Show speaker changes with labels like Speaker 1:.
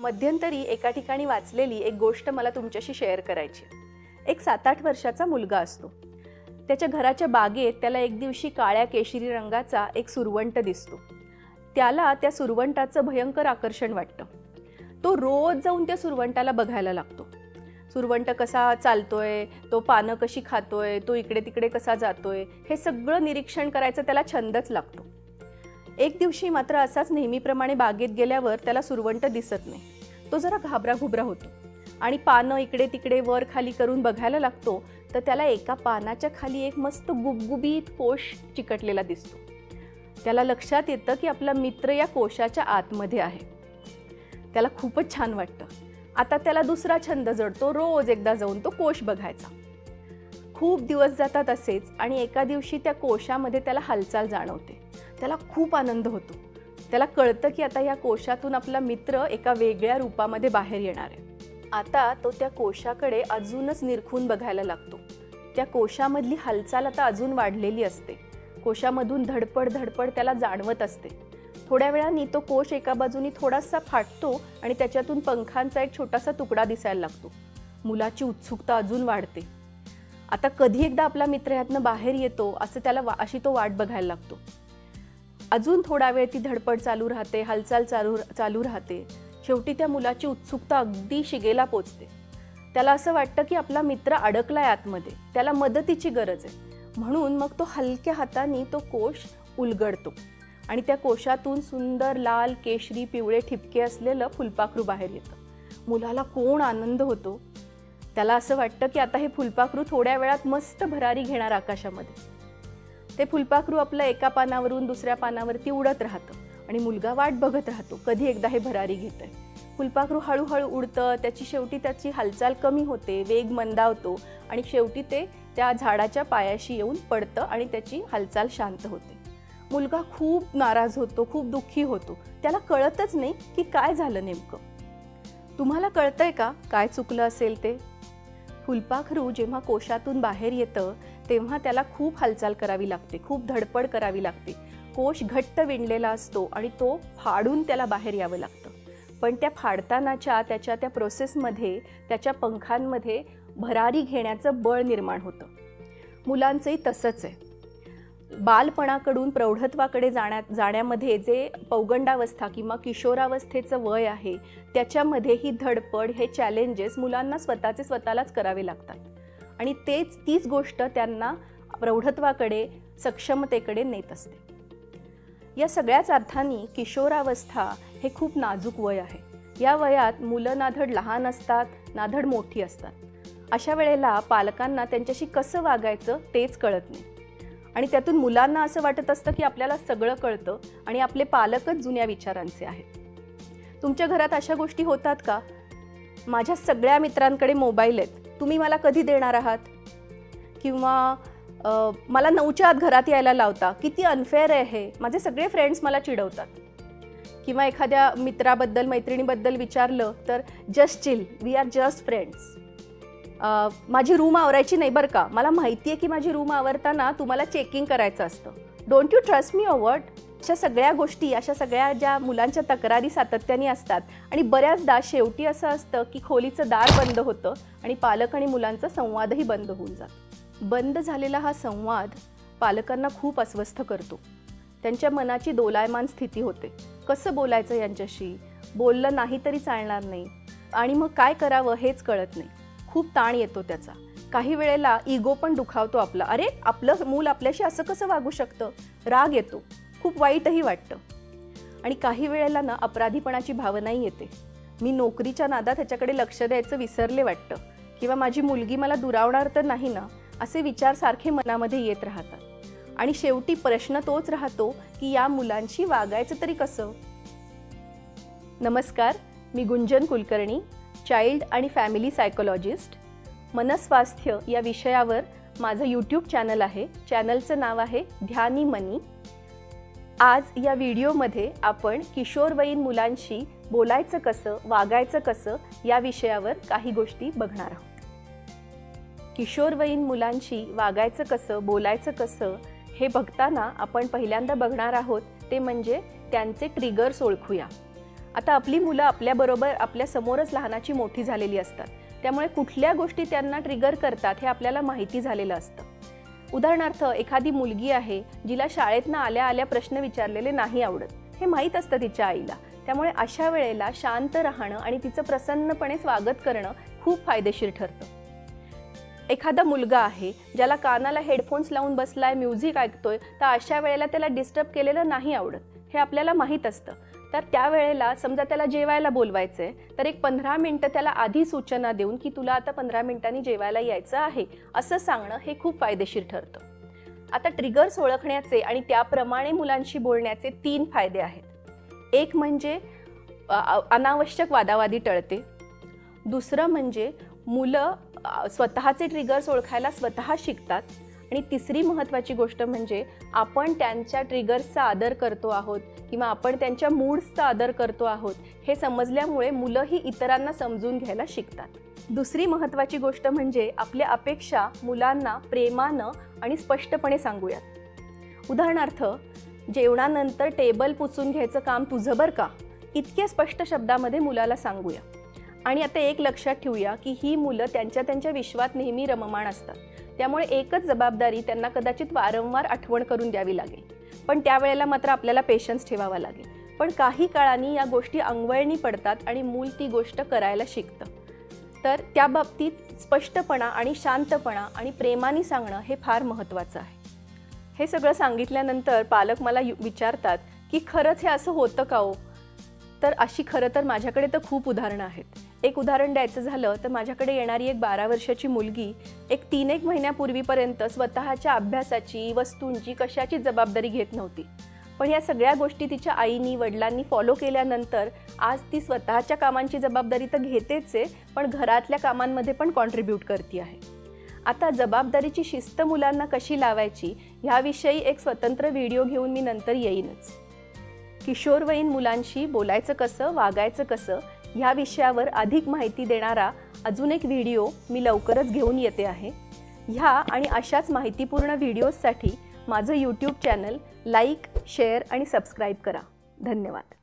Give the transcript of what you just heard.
Speaker 1: मध्यंतरी एका ठिकाणी वाचलेली एक गोष्ट मला तुमच्याशी शेअर करायची. एक 7-8 वर्षाचा मुलगा असतो. त्याच्या घराच्या बागेत त्याला एक दिवशी काळ्या केशरी रंगाचा एक सुरवंट दिसतो. त्याला त्या सुरवंटाचं भयंकर आकर्षण वाटतं. तो रोज जाऊन त्या सुरवंटाला बघायला लागतो. सुरवंट कसा चालतोय, तो पानं कशी खातोय, तो इकडे तिकडे कसा जातोय, हे सगळं निरीक्षण करायचं त्याला छंदच लागतो. एक दिवशी मात्र असाच नेहमीप्रमाणे बागेत गेल्यावर त्याला सुरवंट दिसत नाही. तो जरा घाबराघुबरा होतो आणि पानं इकडे तिकडे वर खाली करून बघायला लागतो. तर त्याला एका पानाच्या खाली एक मस्त गुबगुबीत कोश चिकटलेला दिसतो. त्याला लक्षात येतं की आपला मित्र या कोशाच्या आतमध्ये आहे. त्याला खूपच छान वाटतं. आता त्याला दुसरा छंद जडतो, रोज एकदा जाऊन तो कोश बघायचा. खूप दिवस जातात असेच आणि एका दिवशी त्या कोशामध्ये त्याला हालचाल जाणवते. त्याला खूप आनंद होतो. त्याला कळतं की आता या कोशातून आपला मित्र एका वेगळ्या रूपामध्ये बाहेर येणार आहे. आता तो त्या कोशाकडे अजूनच निरखून बघायला लागतो. त्या कोशामधली हालचाल आता अजून वाढलेली असते. कोशामधून धडपड धडपड त्याला जाणवत असते. थोड्या वेळाने तो कोश एका बाजूनी थोडासा फाटतो आणि त्याच्यातून पंखांचा एक छोटासा तुकडा दिसायला लागतो. मुलाची उत्सुकता अजून वाढते. आता कधी एकदा आपला मित्र यातनं बाहेर येतो असं त्याला अशी तो वाट बघायला लागतो. अजून थोडा वेळ ती धडपड चालू राहते, हालचाल चालू राहते. शेवटी त्या मुलाची उत्सुकता अगदी शिगेला पोचते. त्याला असं वाटतं की आपला मित्र अडकलाय आतमध्ये, त्याला मदतीची गरज आहे. म्हणून मग तो हलक्या हाताने तो कोश उलगडतो आणि त्या कोशातून सुंदर लाल केशरी पिवळे ठिपके असलेलं फुलपाखरू बाहेर येतं. मुलाला कोण आनंद होतो. त्याला असं वाटतं की आता हे फुलपाखरू थोड्या वेळात मस्त भरारी घेणार आकाशामध्ये. ते फुलपाखरू आपलं एका पानावरून दुसऱ्या पानावरती उडत राहतं आणि मुलगा वाट बघत राहतो कधी एकदा हे भरारी घेतंय. फुलपाखरू हळूहळू उडतं. शेवटी त्याची हालचाल कमी होते, वेग मंदावतो आणि शेवटी ते त्या झाडाच्या पायाशी येऊन पडतं आणि त्याची हालचाल शांत होते. मुलगा खूप नाराज होतो, खूप दुःखी होतो. त्याला कळतच नाही की काय झालं नेमकं. तुम्हाला कळतंय का काय चुकलं असेल ते? फुलपाखरू जेव्हा कोशातून बाहेर येतं तेव्हा त्याला खूप हालचाल करावी लागते, खूप धडपड करावी लागते. कोश घट्ट विणलेला असतो आणि तो फाडून त्याला बाहेर यावं लागतं. पण त्या फाडतानाच्या त्याच्या त्या प्रोसेसमध्ये त्याच्या पंखांमध्ये भरारी घेण्याचं बळ निर्माण होतं. मुलांचंही तसंच आहे. बालपणाकडून प्रौढत्वाकडे जाण्यामध्ये जे पौगंडावस्था किंवा किशोरावस्थेचं वय आहे त्याच्यामध्ये ही धडपड, हे चॅलेंजेस मुलांना स्वतःलाच करावे लागतात आणि तीच गोष्ट त्यांना प्रौढत्वाकडे, सक्षमतेकडे नेत असते. या सगळ्याच अर्थाने किशोरावस्था हे खूप नाजूक वय आहे. या वयात मुलं ना धड लहान असतात ना धड मोठी असतात. अशा वेळेला पालकांना त्यांच्याशी कसं वागायचं तेच कळत नाही आणि त्यातून मुलांना असं वाटत असतं की आपल्याला सगळं कळतं आणि आपले पालकच जुन्या विचारांचे आहेत. तुमच्या घरात अशा गोष्टी होतात का? माझ्या सगळ्या मित्रांकडे मोबाईल आहेत, तुम्ही मला कधी देणार आहात? किंवा मला 9च्या आत घरात यायला लावता, किती अनफेअर आहे हे, माझे सगळे फ्रेंड्स मला चिडवतात. किंवा एखाद्या मित्राबद्दल मैत्रिणीबद्दल विचारलं तर just chill, we are just friends. माझी रूम आवरायची नाही बरं का, मला माहिती आहे की माझी रूम आवरताना तुम्हाला चेकिंग करायचं असतं, don't you trust me or what? अशा सगळ्या गोष्टी, अशा सगळ्या ज्या मुलांच्या तक्रारी सातत्याने असतात आणि बऱ्याचदा शेवटी असं असतं की खोलीचं दार बंद होतं आणि पालक आणि मुलांचा संवादही बंद होऊन जातो. बंद झालेला हा संवाद पालकांना खूप अस्वस्थ करतो. त्यांच्या मनाची दोलायमान स्थिती होते. कसं बोलायचं यांच्याशी? बोललं नाही तरी चालणार नाही आणि मग काय करावं हेच कळत नाही. खूप ताण येतो त्याचा. काही वेळेला इगो पण दुखावतो आपला. अरे, आपलं मूल आपल्याशी असं कसं वागू शकतं? राग येतो, खूप वाईटही वाटतं आणि काही वेळेला ना अपराधीपणाची भावनाही येते. मी नोकरीच्या नादात ह्याच्याकडे लक्ष द्यायचं विसरले वाटतं किंवा माझी मुलगी मला दुरावणार तर नाही ना, असे विचार सारखे मनामध्ये येत राहतात. आणि शेवटी प्रश्न तोच राहतो की या मुलांशी वागायचं तरी कसं? नमस्कार, मी गुंजन कुलकर्णी, चाइल्ड आणि फॅमिली सायकोलॉजिस्ट. मनस्वास्थ्य या विषयावर माझं यूट्यूब चॅनल आहे. चॅनलचं नाव आहे ध्यानी मनी. आज या व्हिडिओमध्ये आपण किशोरवयीन मुलांशी बोलायचं कसं, वागायचं कसं या विषयावर काही गोष्टी बघणार आहोत. किशोरवयीन मुलांशी वागायचं कसं, बोलायचं कसं हे बघताना आपण पहिल्यांदा बघणार आहोत ते म्हणजे त्यांचे ट्रिगर्स ओळखूया. आता आपली मुलं आपल्याबरोबर आपल्या समोरच लहानाची मोठी झालेली असतात, त्यामुळे कुठल्या गोष्टी त्यांना ट्रिगर करतात हे आपल्याला माहिती झालेलं असतं. उदाहरणार्थ एखादी मुलगी आहे जिला शाळेतनं आल्या आल्या प्रश्न विचारलेले नाही आवडत, हे माहीत असतं तिच्या आईला. त्यामुळे अशा वेळेला शांत राहणं आणि तिचं प्रसन्नपणे स्वागत करणं खूप फायदेशीर ठरतं. एखादा मुलगा आहे ज्याला कानाला हेडफोन्स लावून बसलाय, म्युझिक ऐकतोय, तर अशा वेळेला त्याला डिस्टर्ब केलेलं नाही आवडत, हे आपल्याला माहीत असतं. तर त्यावेळेला समजा त्याला जेवायला बोलवायचं आहे, तर एक 15 मिनिटं त्याला आधी सूचना देऊन की तुला आता 15 मिनिटांनी जेवायला यायचं आहे असं सांगणं हे खूप फायदेशीर ठरतं. आता ट्रिगर्स ओळखण्याचे आणि त्याप्रमाणे मुलांशी बोलण्याचे 3 फायदे आहेत. एक म्हणजे अनावश्यक वादावादी टळते. दुसरं म्हणजे मुलं स्वतःचे ट्रिगर्स ओळखायला स्वतः शिकतात. आणि तिसरी महत्त्वाची गोष्ट म्हणजे आपण त्यांच्या ट्रिगर्सचा आदर करतो आहोत किंवा आपण त्यांच्या मूड्सचा आदर करतो आहोत हे समजल्यामुळे मुलंही इतरांना समजून घ्यायला शिकतात. दुसरी महत्त्वाची गोष्ट म्हणजे आपल्या अपेक्षा मुलांना प्रेमानं आणि स्पष्टपणे सांगूयात. उदाहरणार्थ, जेवणानंतर टेबल पुसून घ्यायचं काम तुझं बरं का, इतक्या स्पष्ट शब्दामध्ये मुलाला सांगूया. आणि आता एक लक्षात ठेवूया की ही मुलं त्यांच्या विश्वात नेहमी रममाण असतात, त्यामुळे एकच जबाबदारी त्यांना कदाचित वारंवार आठवण करून द्यावी लागेल. पण त्यावेळेला मात्र आपल्याला पेशन्स ठेवावा लागेल. पण काही काळाने या गोष्टी अंगवळणी पडतात आणि मूल ती गोष्ट करायला शिकतं. तर त्या बाबतीत स्पष्टपणा आणि शांतपणा आणि प्रेमाने सांगणं हे फार महत्त्वाचं आहे. हे सगळं सांगितल्यानंतर पालक मला विचारतात की खरंच हे असं होतं का हो? तर अशी खरं तर माझ्याकडे तर खूप उदाहरणं आहेत. एक उदाहरण द्यायचं झालं तर माझ्याकडे येणारी एक 12 वर्षाची मुलगी एक 3-1 महिन्यापूर्वीपर्यंत स्वतःच्या अभ्यासाची, वस्तूंची, कशाची जबाबदारी घेत नव्हती. पण या सगळ्या गोष्टी तिच्या आईनी वडिलांनी फॉलो केल्यानंतर आज ती स्वतःच्या कामांची जबाबदारी तर घेतेच आहे, पण घरातल्या कामांमध्ये पण कॉन्ट्रीब्यूट करते आहे. आता जबाबदारीची शिस्त मुलांना कशी लावायची ह्याविषयी एक स्वतंत्र व्हिडिओ घेऊन मी नंतर येईनच. किशोरवयीन मुलांशी बोलायचं कसं, वागायचं कसं ह्या विषयावर अधिक माहिती देणारा अजून एक व्हिडिओ मी लवकरच घेऊन येते आहे. ह्या आणि अशाच माहितीपूर्ण व्हिडिओजसाठी माझं YouTube चॅनल लाईक, शेअर आणि सबस्क्राईब करा. धन्यवाद.